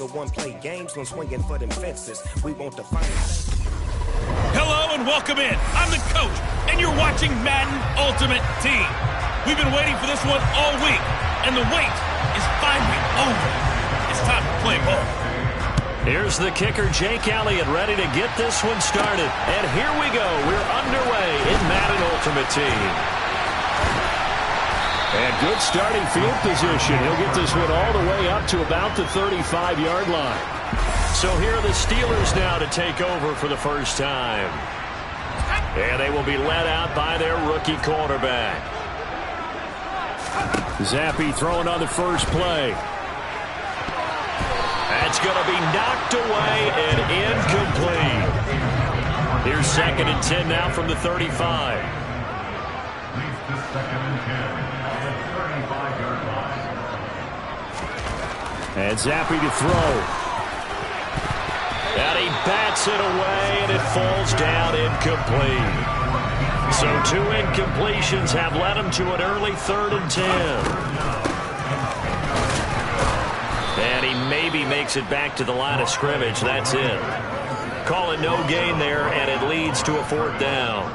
the one play games when swinging for them fences. We want the finest. Hello and welcome in. I'm the coach, and you're watching Madden Ultimate Team. We've been waiting for this one all week, and the wait is finally over. It's time to play ball. Here's the kicker, Jake Elliott, ready to get this one started. And here we go. We're underway in Madden Ultimate Team. And good starting field position. He'll get this one all the way up to about the 35-yard line. So here are the Steelers now to take over for the first time. And they will be led out by their rookie quarterback. Zappi throwing on the first play. That's going to be knocked away and incomplete. Here's 2nd and 10 now from the 35. And Zappi to throw. And he bats it away, and it falls down incomplete. So 2 incompletions have led him to an early 3rd and 10. And he maybe makes it back to the line of scrimmage. That's it. Call it no gain there, and it leads to a 4th down.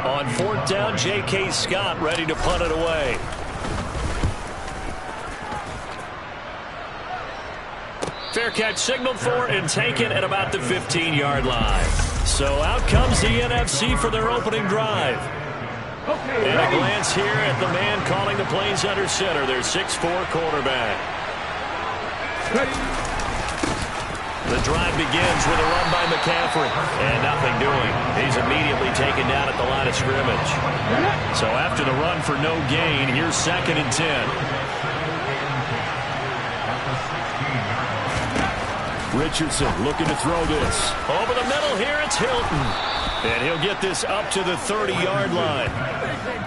On 4th down, J.K. Scott ready to punt it away. Fair catch signaled for and taken at about the 15-yard line. So out comes the NFC for their opening drive. And a glance here at the man calling the plays under center, their 6'4 quarterback. The drive begins with a run by McCaffrey. And nothing doing. He's immediately taken down at the line of scrimmage. So after the run for no gain, here's 2nd and 10. Richardson looking to throw this. Over the middle here, it's Hilton. And he'll get this up to the 30-yard line.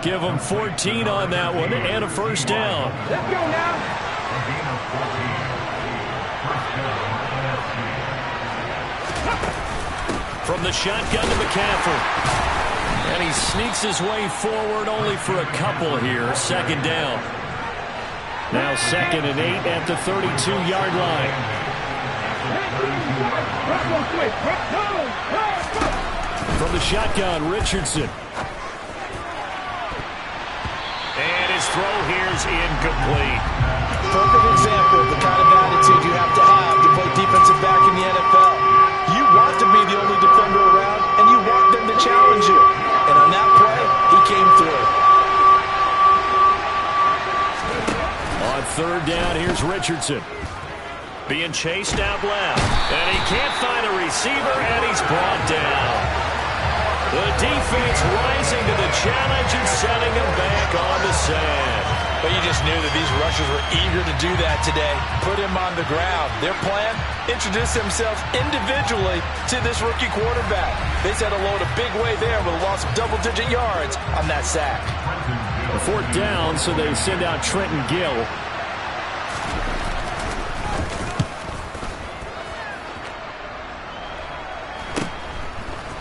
Give him 14 on that one and a first down. Let's go now. From the shotgun to McCaffrey. And he sneaks his way forward only for a couple here. 2nd down. Now 2nd and 8 at the 32-yard line. From the shotgun, Richardson. And his throw here is incomplete. Perfect example of the kind of attitude you have to play defensive back in the NFL. You want to be the only defender around, and you want them to challenge you. And on that play, he came through. On 3rd down, here's Richardson. Being chased out left. And he can't find a receiver, and he's brought down. The defense rising to the challenge and setting him back on the sand. But you just knew that these rushers were eager to do that today. Put him on the ground. Their plan, introduce themselves individually to this rookie quarterback. They said hello in a big way there with a loss of double-digit yards on that sack. 4th down, so they send out Trenton Gill.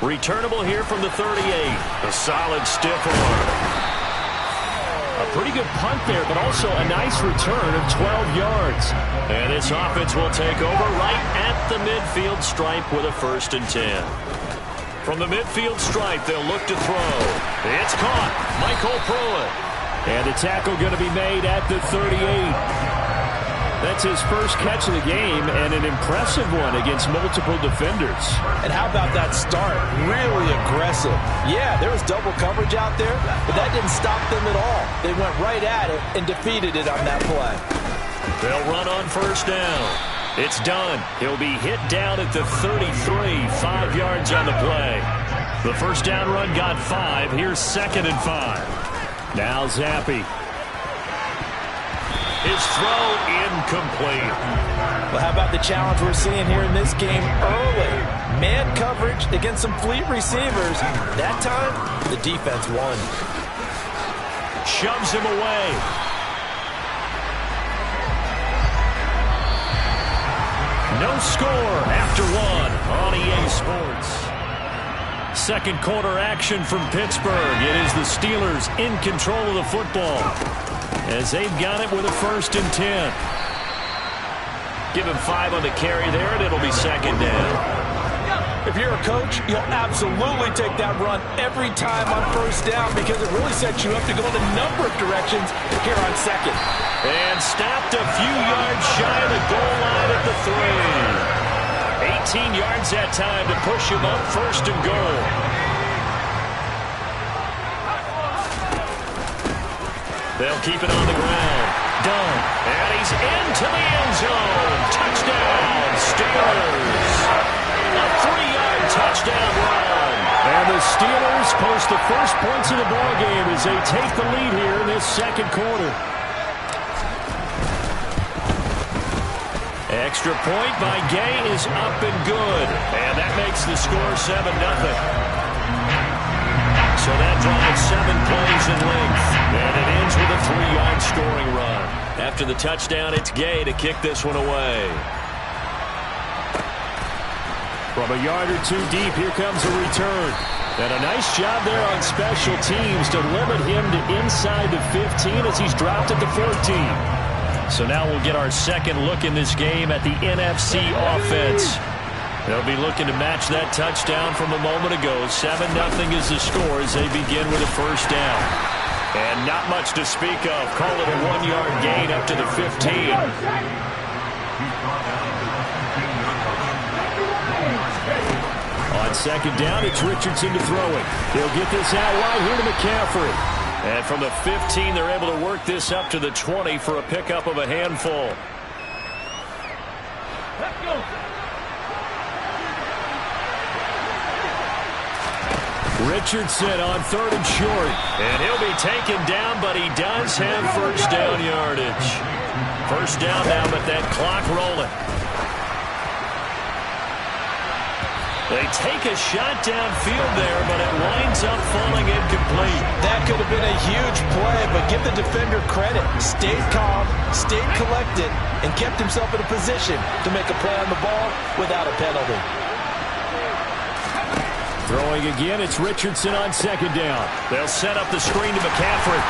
Returnable here from the 38. A solid stiff arm. A pretty good punt there, but also a nice return of 12 yards. And this offense will take over right at the midfield stripe with a 1st and 10. From the midfield stripe, they'll look to throw. It's caught. Michael Pruitt. And the tackle going to be made at the 38. That's his first catch of the game, and an impressive one against multiple defenders. And how about that start? Really aggressive. Yeah, there was double coverage out there, but that didn't stop them at all. They went right at it and defeated it on that play. They'll run on 1st down. It's done. He'll be hit down at the 33, 5 yards on the play. The 1st down run got 5. Here's 2nd and 5. Now Zappi. His throw incomplete. Well, how about the challenge we're seeing here in this game early? Man coverage against some fleet receivers. That time, the defense won. Shoves him away. No score after 1 on EA Sports. 2nd quarter action from Pittsburgh. It is the Steelers in control of the football as they've got it with a 1st and 10. Give him 5 on the carry there, and it'll be second down. If you're a coach, you'll absolutely take that run every time on first down because it really sets you up to go in a number of directions here on second. And stopped a few yards shy of the goal line at the 3. 18 yards that time to push him up first and goal. They'll keep it on the ground. Done. And he's into the end zone. Touchdown, Steelers. A 3-yard touchdown run. And the Steelers post the first points of the ballgame as they take the lead here in this second quarter. Extra point by Gay is up and good. And that makes the score 7-0. So that drives 7 plays in length. And it ends with a 3-yard scoring run. After the touchdown, it's Gay to kick this one away. From a yard or two deep, here comes a return. And a nice job there on special teams to limit him to inside the 15 as he's dropped at the 14. So now we'll get our second look in this game at the NFC offense. They'll be looking to match that touchdown from a moment ago. 7-0 is the score as they begin with a first down. And not much to speak of. Call it a 1-yard gain up to the 15. On second down, it's Richardson to throw it. He'll get this out wide here to McCaffrey. And from the 15, they're able to work this up to the 20 for a pickup of a handful. Let's go. Richardson on 3rd and short. And he'll be taken down, but he does have first down yardage. First down now, but that clock rolling. They take a shot downfield there, but it winds up falling incomplete. That could have been a huge play, but give the defender credit. Stayed calm, stayed collected, and kept himself in a position to make a play on the ball without a penalty. Throwing again, it's Richardson on second down. They'll set up the screen to McCaffrey.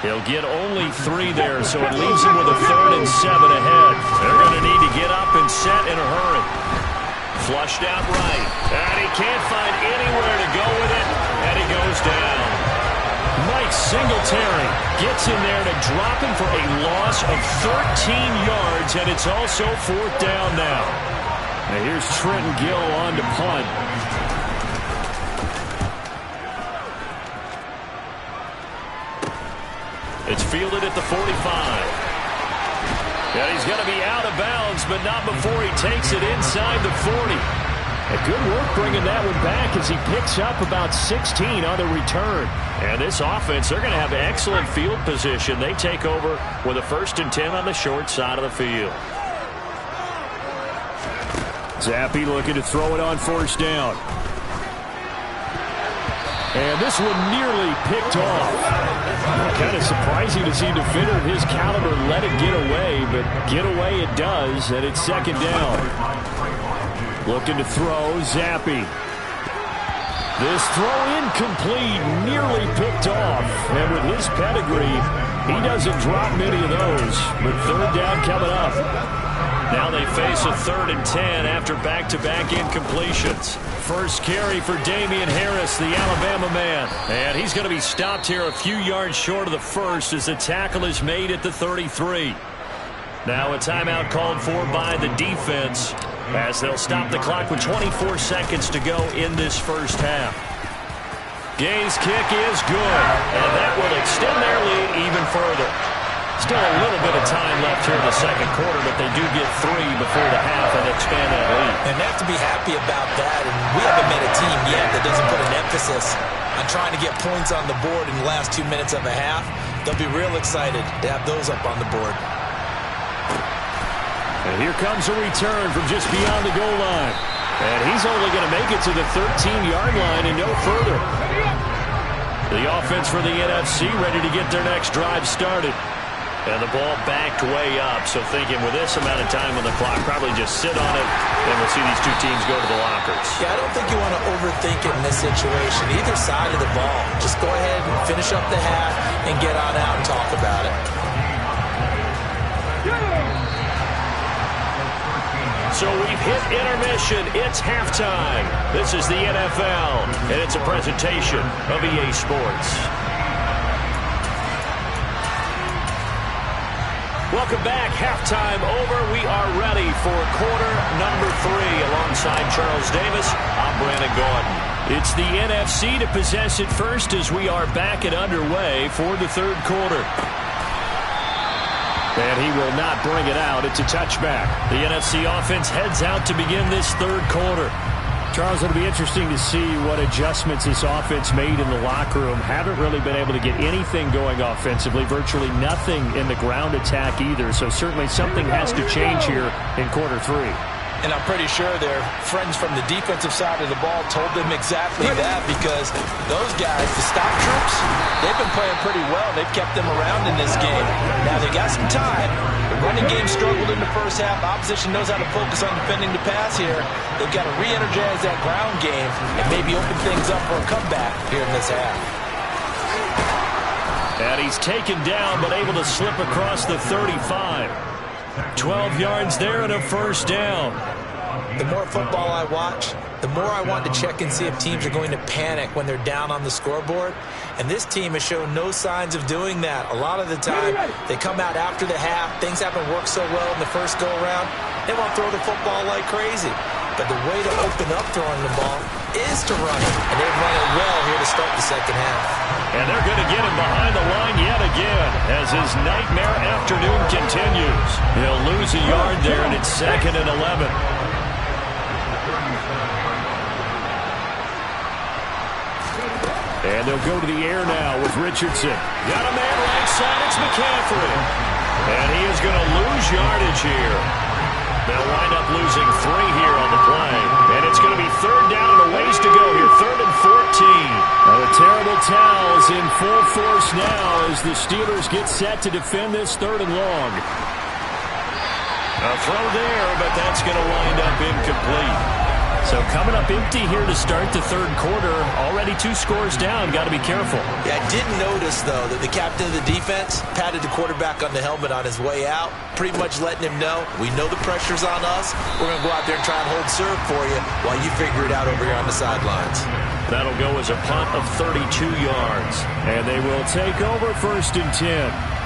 He'll get only 3 there, so it leaves him with a 3rd and 7 ahead. They're going to need to get up and set in a hurry. Flushed out right. And he can't find anywhere to go with it, and he goes down. Mike Singletary gets in there to drop him for a loss of 13 yards, and it's also 4th down now. Now here's Trenton Gill on to punt. It's fielded at the 45. And he's going to be out of bounds, but not before he takes it inside the 40. A good work bringing that one back as he picks up about 16 on the return. And this offense, they're going to have excellent field position. They take over with a 1st and 10 on the short side of the field. Zappi looking to throw it on 1st down. And this one nearly picked off. Kind of surprising to see a defender of his caliber let it get away, but get away it does, and it's 2nd down. Looking to throw, Zappi. This throw incomplete, nearly picked off. And with his pedigree, he doesn't drop many of those, but 3rd down coming up. Now they face a 3rd and 10 after back-to-back incompletions. First carry for Damian Harris, the Alabama man. And he's going to be stopped here a few yards short of the first as the tackle is made at the 33. Now a timeout called for by the defense as they'll stop the clock with 24 seconds to go in this first half. Gay's kick is good, and that will extend their lead even further. Still a little bit of time left here in the second quarter, but they do get 3 before the half and expand that lead. And they have to be happy about that. And we haven't met a team yet that doesn't put an emphasis on trying to get points on the board in the last 2 minutes of a half. They'll be real excited to have those up on the board. And here comes a return from just beyond the goal line. And he's only going to make it to the 13-yard line and no further. The offense for the NFC ready to get their next drive started. And the ball backed way up, so thinking with this amount of time on the clock, probably just sit on it, and we'll see these two teams go to the lockers. Yeah, I don't think you want to overthink it in this situation. Either side of the ball. Just go ahead and finish up the half and get on out and talk about it. So we've hit intermission. It's halftime. This is the NFL, and it's a presentation of EA Sports. Welcome back. Halftime over. We are ready for quarter number 3. Alongside Charles Davis, I'm Brandon Gordon. It's the NFC to possess it first as we are back and underway for the third quarter. And he will not bring it out. It's a touchback. The NFC offense heads out to begin this third quarter. Charles, it'll be interesting to see what adjustments this offense made in the locker room. Haven't really been able to get anything going offensively, virtually nothing in the ground attack either. So certainly something has to change here in quarter 3. And I'm pretty sure their friends from the defensive side of the ball told them exactly that, because those guys, the stop troops, they've been playing pretty well. They've kept them around in this game. Now, they got some time. The running game struggled in the first half. Opposition knows how to focus on defending the pass here. They've got to re-energize that ground game and maybe open things up for a comeback here in this half. And he's taken down, but able to slip across the 35. 12 yards there and a first down. The more football I watch, the more I want to check and see if teams are going to panic when they're down on the scoreboard. And this team has shown no signs of doing that. A lot of the time, they come out after the half. Things haven't worked so well in the first go-around. They want to throw the football like crazy. But the way to open up throwing the ball is to run it. And they've run it well here to start the second half. And they're going to get him behind the line yet again as his nightmare afternoon continues. He'll lose a yard there, and it's 2nd and 11. And they'll go to the air now with Richardson. Got a man right side. It's McCaffrey. And he is going to lose yardage here. They'll wind up losing 3 here on the play. And it's going to be 3rd down and a ways to go here. 3rd and 14. And the terrible towels in full force now as the Steelers get set to defend this 3rd and long. A throw there, but that's going to wind up incomplete. So coming up empty here to start the third quarter. Already 2 scores down. Got to be careful. Yeah, I did notice, though, that the captain of the defense patted the quarterback on the helmet on his way out, pretty much letting him know, we know the pressure's on us. We're going to go out there and try and hold serve for you while you figure it out over here on the sidelines. That'll go as a punt of 32 yards. And they will take over 1st and 10.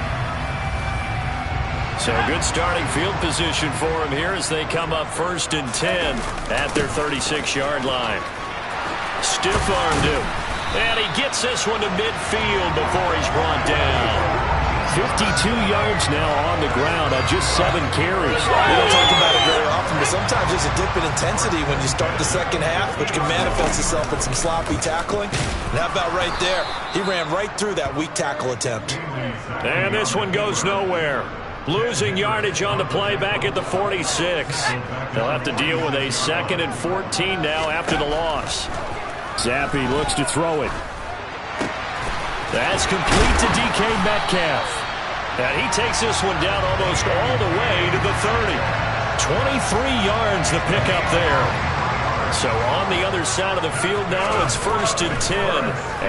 So good starting field position for him here as they come up 1st and 10 at their 36-yard line. Stiff-armed him. And he gets this one to midfield before he's brought down. 52 yards now on the ground on just 7 carries. We don't talk about it very often, but sometimes there's a dip in intensity when you start the second half, which can manifest itself in some sloppy tackling. And how about right there? He ran right through that weak tackle attempt. And this one goes nowhere. Losing yardage on the play back at the 46. They'll have to deal with a 2nd and 14 now after the loss. Zappi looks to throw it. That's complete to DK Metcalf. And he takes this one down almost all the way to the 30. 23 yards the pickup there. So on the other side of the field now, it's 1st and 10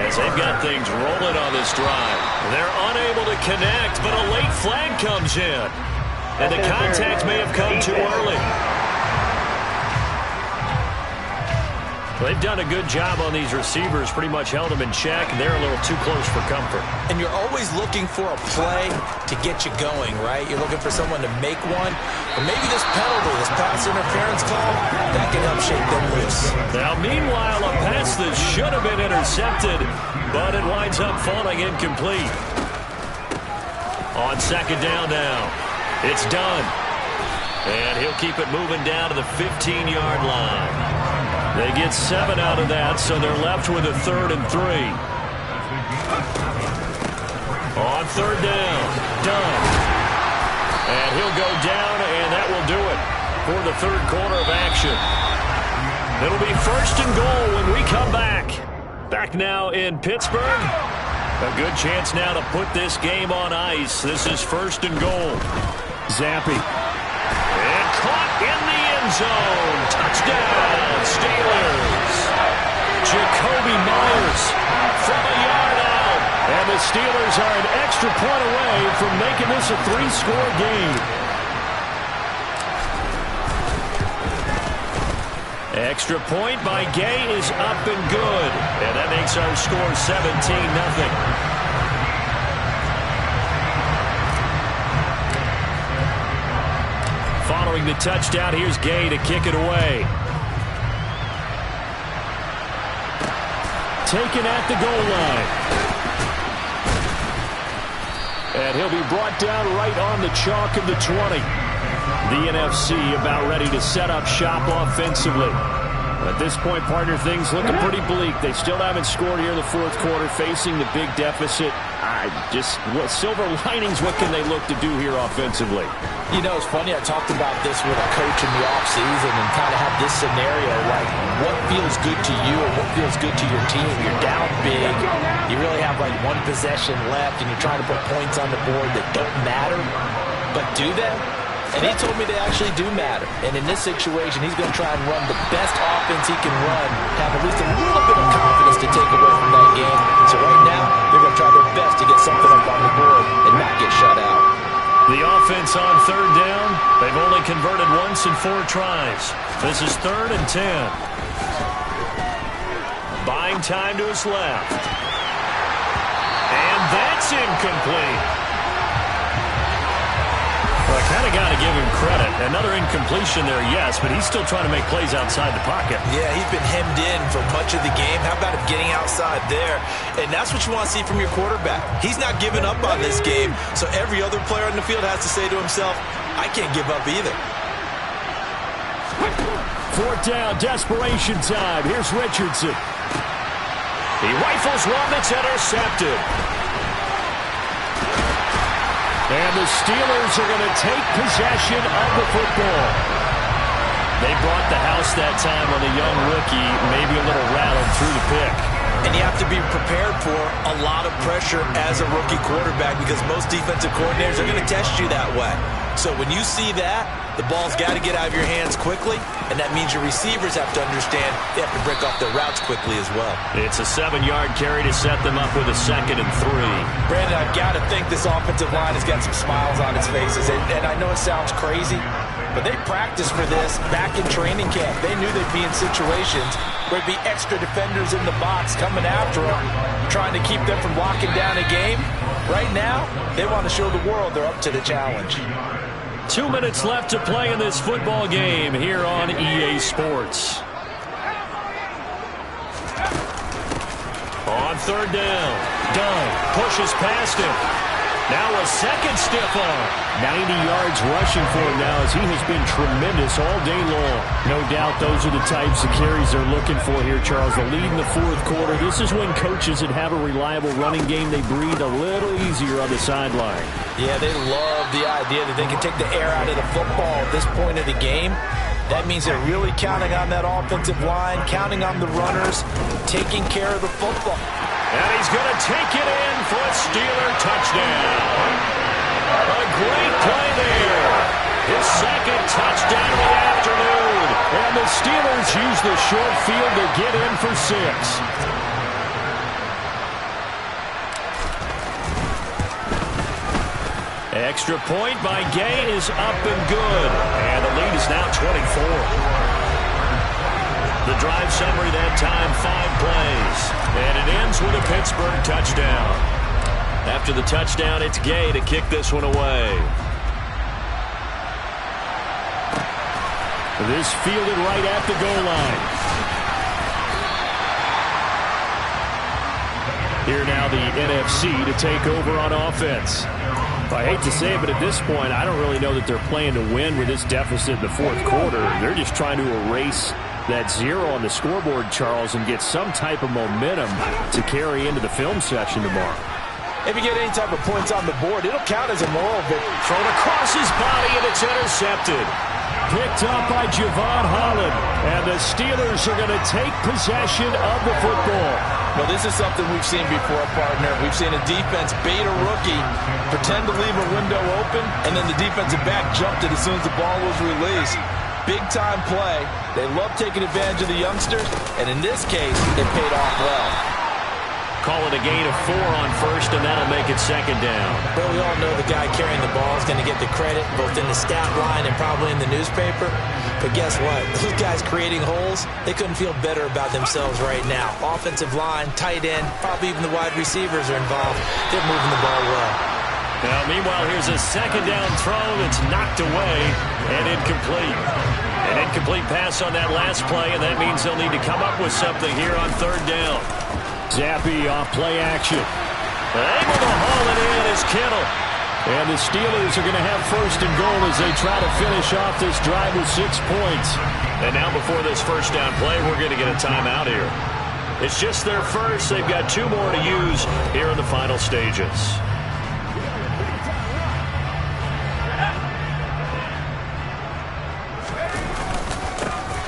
as they've got things rolling on this drive. They're unable to connect, but a late flag comes in. And the contact may have come too early. They've done a good job on these receivers, pretty much held them in check. They're a little too close for comfort. And you're always looking for a play to get you going, right? You're looking for someone to make one. But maybe this penalty, this pass interference call, that can help shake them loose. Now, meanwhile, a pass that should have been intercepted, but it winds up falling incomplete. On 2nd down now, it's done. And he'll keep it moving down to the 15-yard line. They get 7 out of that, so they're left with a 3rd and 3. On 3rd down, done. And he'll go down, and that will do it for the third quarter of action. It'll be 1st and goal when we come back. Back now in Pittsburgh. A good chance now to put this game on ice. This is 1st and goal. Zappi. And caught in the end zone. Touchdown, Steelers. Jacoby Myers from a yard out. And the Steelers are an extra point away from making this a 3-score game. Extra point by Gay is up and good. And that makes our score 17-0. Following the touchdown, here's Gay to kick it away. Taken at the goal line. And he'll be brought down right on the chalk of the 20. The NFC about ready to set up shop offensively. At this point, partner, things looking pretty bleak. They still haven't scored here in the fourth quarter, facing the big deficit. What silver linings, what can they look to do here offensively? You know, it's funny, I talked about this with a coach in the offseason and kind of had this scenario, like what feels good to you or what feels good to your team. You're down big, you really have like one possession left, and you're trying to put points on the board that don't matter, but do they? And he told me they actually do matter. And in this situation, he's going to try and run the best offense he can run, have at least a little bit of confidence to take away from that game. So right now, they're going to try their best to get something up on the board and not get shut out. The offense on third down. They've only converted once in 4 tries. This is 3rd and 10. Buying time to his left. And that's incomplete. Well, I kind of got to give him credit. Another incompletion there, yes, but he's still trying to make plays outside the pocket. Yeah, he's been hemmed in for much of the game. How about him getting outside there? And that's what you want to see from your quarterback. He's not giving up on this game, so every other player on the field has to say to himself, I can't give up either. 4th down, desperation time. Here's Richardson. He rifles one that's intercepted. And the Steelers are going to take possession of the football. They brought the house that time on the young rookie, maybe a little rattled through the pick. And you have to be prepared for a lot of pressure as a rookie quarterback because most defensive coordinators are going to test you that way. So when you see that, the ball's got to get out of your hands quickly, and that means your receivers have to understand they have to break off their routes quickly as well. It's a 7-yard carry to set them up with a 2nd and 3. Brandon, I've got to think this offensive line has got some smiles on its faces, and I know it sounds crazy, but they practiced for this back in training camp. They knew they'd be in situations where there'd be extra defenders in the box coming after them, trying to keep them from locking down a game. Right now, they want to show the world they're up to the challenge. 2 minutes left to play in this football game here on EA Sports. On 3rd down, Dunn pushes past him. Now a 2nd stiff arm. 90 yards rushing for him now as he has been tremendous all day long. No doubt those are the types of carries they're looking for here, Charles. The lead in the 4th quarter. This is when coaches that have a reliable running game, they breathe a little easier on the sideline. Yeah, they love the idea that they can take the air out of the football at this point of the game. That means they're really counting on that offensive line, counting on the runners, taking care of the football. And he's going to take it in for a Steeler touchdown. A great play there. His 2nd touchdown of the afternoon. And the Steelers use the short field to get in for 6. Extra point by Gay is up and good. And the lead is now 24. The drive summary that time, 5 plays. And it ends with a Pittsburgh touchdown. After the touchdown, it's Gay to kick this one away. This fielded right at the goal line. Here now the NFC to take over on offense. I hate to say it, but at this point, I don't really know that they're playing to win with this deficit in the 4th quarter. They're just trying to erase that 0 on the scoreboard, Charles, and get some type of momentum to carry into the film session tomorrow. If you get any type of points on the board, it'll count as a moral victory. Thrown across his body, and it's intercepted. Picked up by Javon Holland, and the Steelers are going to take possession of the football. Well, this is something we've seen before, partner. We've seen a defense bait a rookie, pretend to leave a window open, and then the defensive back jumped it as soon as the ball was released. Big-time play. They love taking advantage of the youngsters, and in this case, it paid off well. call it a gain of 4 on first, and that'll make it second down. Well, we all know the guy carrying the ball is going to get the credit both in the stat line and probably in the newspaper. But guess what? Those guys creating holes, they couldn't feel better about themselves right now. Offensive line, tight end, probably even the wide receivers are involved. They're moving the ball well. Now, meanwhile, here's a second down throw that's knocked away and incomplete. An incomplete pass on that last play, and that means they'll need to come up with something here on third down. Zappy off play action. Able to haul it in is Kittle. And the Steelers are going to have first and goal as they try to finish off this drive with 6 points. And now before this first down play, we're going to get a timeout here. It's just their first. They've got 2 more to use here in the final stages.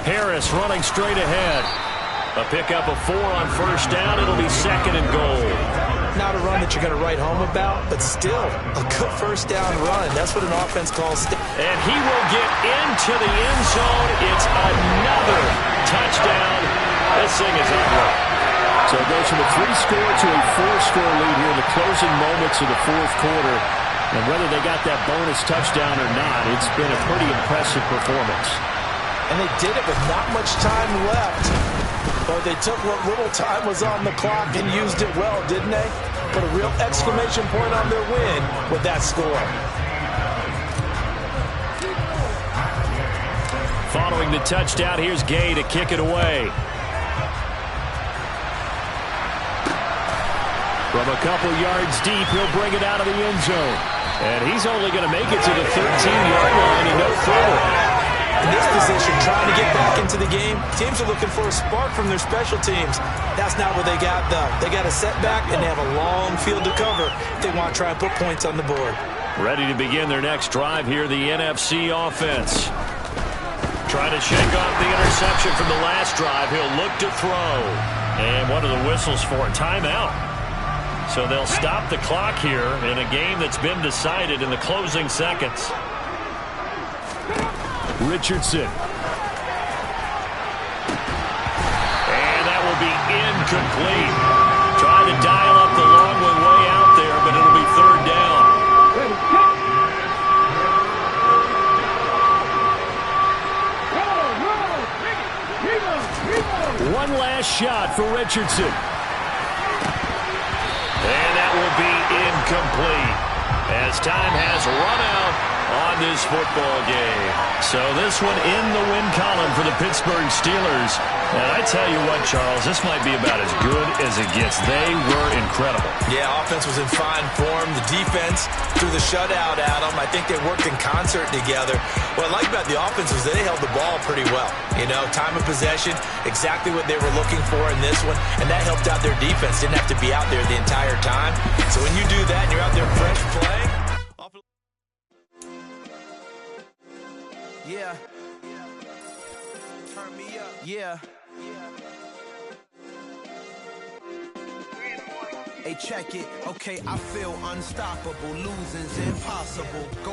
Harris running straight ahead. A pickup of 4 on first down. It'll be second and goal. Not a run that you're going to write home about, but still a good first down run. That's what an offense calls. And he will get into the end zone. It's another touchdown. This thing is over. So it goes from a 3-score to a 4-score lead here in the closing moments of the fourth quarter. And whether they got that bonus touchdown or not, it's been a pretty impressive performance. And they did it with not much time left. But they took what little time was on the clock and used it well, didn't they? Put a real exclamation point on their win with that score. Following the touchdown, here's Gay to kick it away. From a couple yards deep, he'll bring it out of the end zone. And he's only going to make it to the 13-yard line and no further. In this position, trying to get back into the game, teams are looking for a spark from their special teams. That's not what they got, though. They got a setback, and they have a long field to cover if they want to try and put points on the board. Ready to begin their next drive here, the NFC offense. Trying to shake off the interception from the last drive. He'll look to throw. And what are the whistles for? Timeout. So they'll stop the clock here in a game that's been decided in the closing seconds. Richardson. And that will be incomplete. Trying to dial up the long one way out there, but it'll be third down. One last shot for Richardson. And that will be incomplete as time has run out on this football game. So this one in the win column for the Pittsburgh Steelers. And I tell you what, Charles, this might be about as good as it gets. They were incredible. Yeah, offense was in fine form. The defense threw the shutout at them. I think they worked in concert together. What I like about the offense was they held the ball pretty well. You know, time of possession, exactly what they were looking for in this one. And that helped out their defense. Didn't have to be out there the entire time. So when you do that and you're out there fresh playing, Yeah. Turn me up. Yeah. Hey, check it. Okay, I feel unstoppable. Losing's impossible. Go